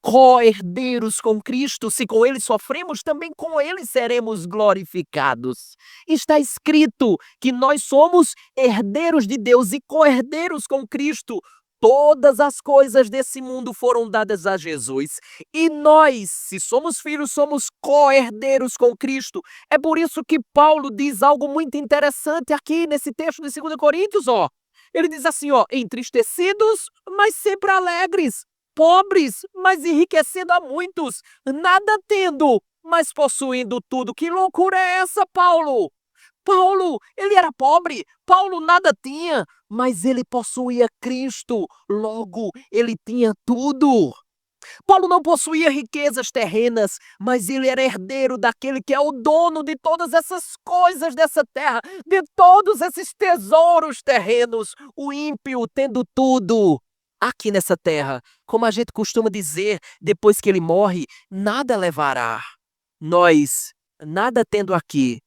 co-herdeiros com Cristo. Se com ele sofremos, também com ele seremos glorificados. Está escrito que nós somos herdeiros de Deus e co-herdeiros com Cristo. Todas as coisas desse mundo foram dadas a Jesus. E nós, se somos filhos, somos co-herdeiros com Cristo. É por isso que Paulo diz algo muito interessante aqui nesse texto de 2 Coríntios, ó. Ele diz assim, ó: entristecidos, mas sempre alegres. Pobres, mas enriquecendo a muitos. Nada tendo, mas possuindo tudo. Que loucura é essa, Paulo? Paulo, ele era pobre, Paulo nada tinha, mas ele possuía Cristo, logo ele tinha tudo. Paulo não possuía riquezas terrenas, mas ele era herdeiro daquele que é o dono de todas essas coisas dessa terra, de todos esses tesouros terrenos, o ímpio tendo tudo. Aqui nessa terra, como a gente costuma dizer, depois que ele morre, nada levará. Nós, nada tendo aqui,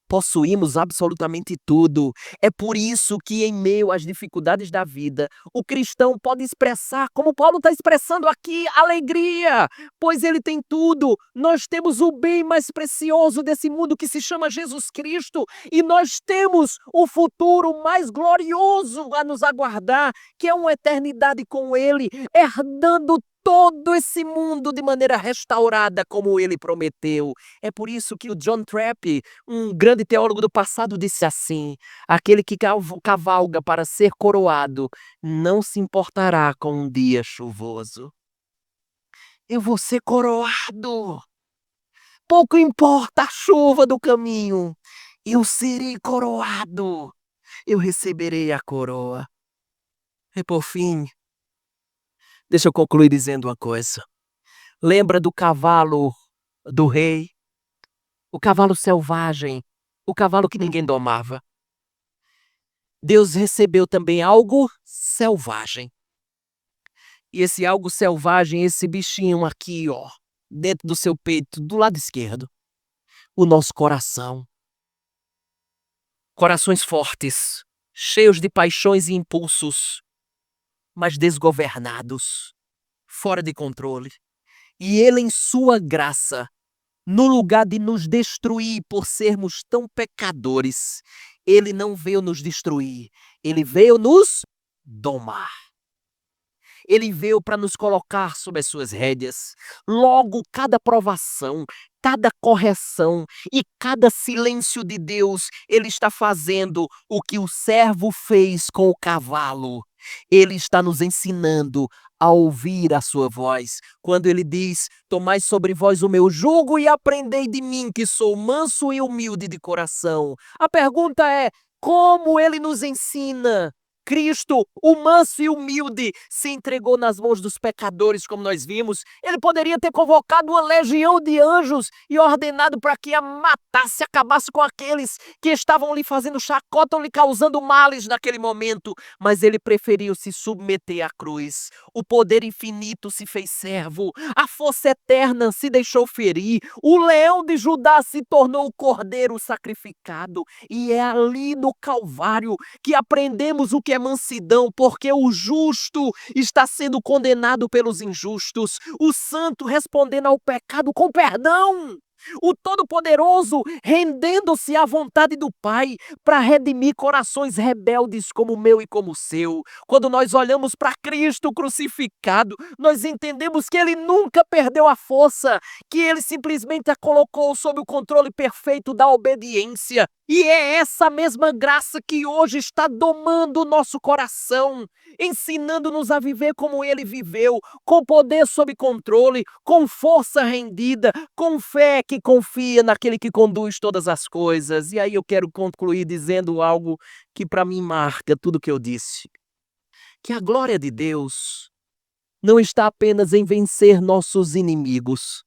possuímos absolutamente tudo. É por isso que, em meio às dificuldades da vida, o cristão pode expressar, como Paulo está expressando aqui, alegria, pois ele tem tudo. Nós temos o bem mais precioso desse mundo que se chama Jesus Cristo, e nós temos o futuro mais glorioso a nos aguardar, que é uma eternidade com Ele, herdando todo esse mundo de maneira restaurada como ele prometeu. É por isso que o John Trapp, um grande teólogo do passado, disse assim: aquele que cavalga para ser coroado não se importará com um dia chuvoso. Eu vou ser coroado. Pouco importa a chuva do caminho. Eu serei coroado. Eu receberei a coroa. E por fim, deixa eu concluir dizendo uma coisa. Lembra do cavalo do rei? O cavalo selvagem, o cavalo que ninguém domava. Deus recebeu também algo selvagem. E esse algo selvagem, esse bichinho aqui, ó, dentro do seu peito, do lado esquerdo, o nosso coração. Corações fortes, cheios de paixões e impulsos. mas desgovernados, fora de controle. E Ele, em sua graça, no lugar de nos destruir por sermos tão pecadores, Ele não veio nos destruir, Ele veio nos domar. Ele veio para nos colocar sob as suas rédeas. Logo, cada provação, cada correção e cada silêncio de Deus, Ele está fazendo o que o servo fez com o cavalo. Ele está nos ensinando a ouvir a sua voz. Quando ele diz: tomai sobre vós o meu jugo e aprendei de mim, que sou manso e humilde de coração. A pergunta é: como ele nos ensina? Cristo, o manso e humilde, se entregou nas mãos dos pecadores, como nós vimos. Ele poderia ter convocado uma legião de anjos e ordenado para que a matasse, acabasse com aqueles que estavam lhe fazendo chacota ou lhe causando males naquele momento. Mas ele preferiu se submeter à cruz. O poder infinito se fez servo. A força eterna se deixou ferir. O leão de Judá se tornou o cordeiro sacrificado. E é ali no Calvário que aprendemos o que é mansidão, porque o justo está sendo condenado pelos injustos, o santo respondendo ao pecado com perdão, o Todo-Poderoso rendendo-se à vontade do Pai para redimir corações rebeldes como o meu e como o seu. Quando nós olhamos para Cristo crucificado, nós entendemos que Ele nunca perdeu a força, que Ele simplesmente a colocou sob o controle perfeito da obediência. E é essa mesma graça que hoje está domando o nosso coração, ensinando-nos a viver como Ele viveu, com poder sob controle, com força rendida, com fé que confia naquele que conduz todas as coisas. E aí eu quero concluir dizendo algo que para mim marca tudo que eu disse. Que a glória de Deus não está apenas em vencer nossos inimigos,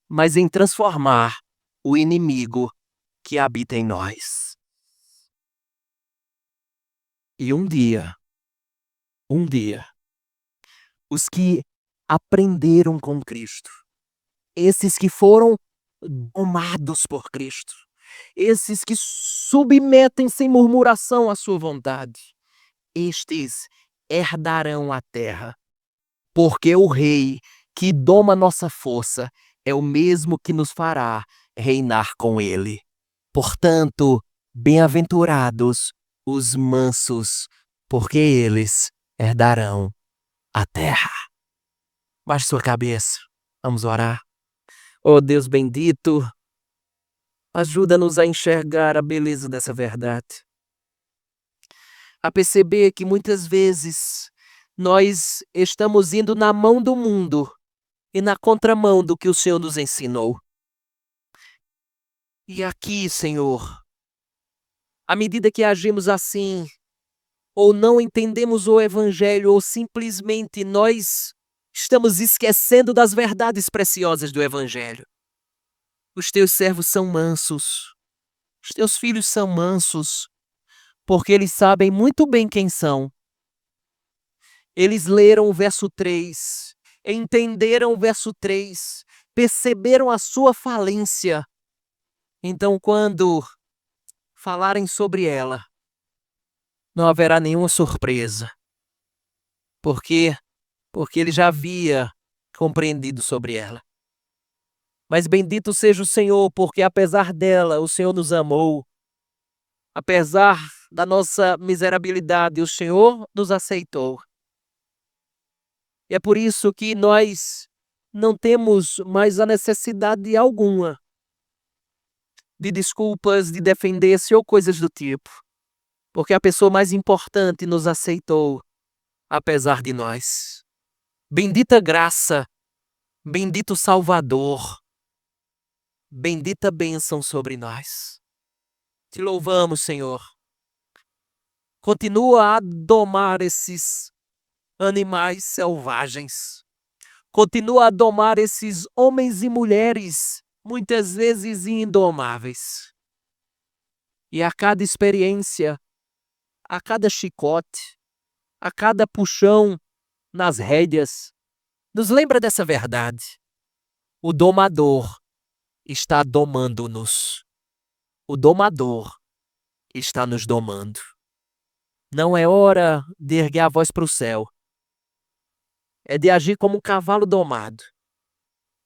mas em transformar o inimigo que habita em nós. E um dia, os que aprenderam com Cristo, esses que foram domados por Cristo, esses que submetem sem murmuração à sua vontade, estes herdarão a terra, porque o Rei que doma nossa força é o mesmo que nos fará reinar com Ele. Portanto, bem-aventurados os mansos, porque eles herdarão a terra. Baixe sua cabeça, vamos orar. Oh Deus bendito, ajuda-nos a enxergar a beleza dessa verdade. A perceber que muitas vezes nós estamos indo na mão do mundo e na contramão do que o Senhor nos ensinou. E aqui, Senhor, à medida que agimos assim, ou não entendemos o Evangelho, ou simplesmente nós estamos esquecendo das verdades preciosas do Evangelho. Os teus servos são mansos, os teus filhos são mansos, porque eles sabem muito bem quem são. Eles leram o verso 3, entenderam o verso 3, perceberam a sua falência. Então, quando falarem sobre ela, não haverá nenhuma surpresa. Por quê? Porque ele já havia compreendido sobre ela. Mas bendito seja o Senhor, porque apesar dela, o Senhor nos amou. Apesar da nossa miserabilidade, o Senhor nos aceitou. E é por isso que nós não temos mais a necessidade alguma de desculpas, de defender-se ou coisas do tipo. Porque a pessoa mais importante nos aceitou, apesar de nós. Bendita graça, bendito Salvador, bendita bênção sobre nós. Te louvamos, Senhor. Continua a domar esses animais selvagens. Continua a domar esses homens e mulheres, muitas vezes indomáveis. E a cada experiência, a cada chicote, a cada puxão nas rédeas, nos lembra dessa verdade. O domador está domando-nos. O domador está nos domando. Não é hora de erguer a voz para o céu. é de agir como um cavalo domado,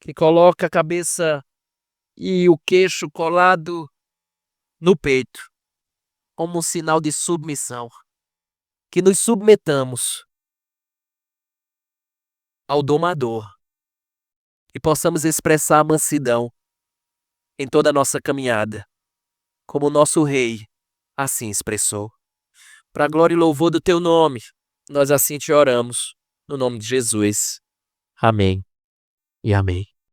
que coloca a cabeça e o queixo colado no peito, como um sinal de submissão, que nos submetamos ao domador e possamos expressar a mansidão em toda a nossa caminhada, como o nosso Rei assim expressou. Para a glória e louvor do teu nome, nós assim te oramos, no nome de Jesus. Amém e amém.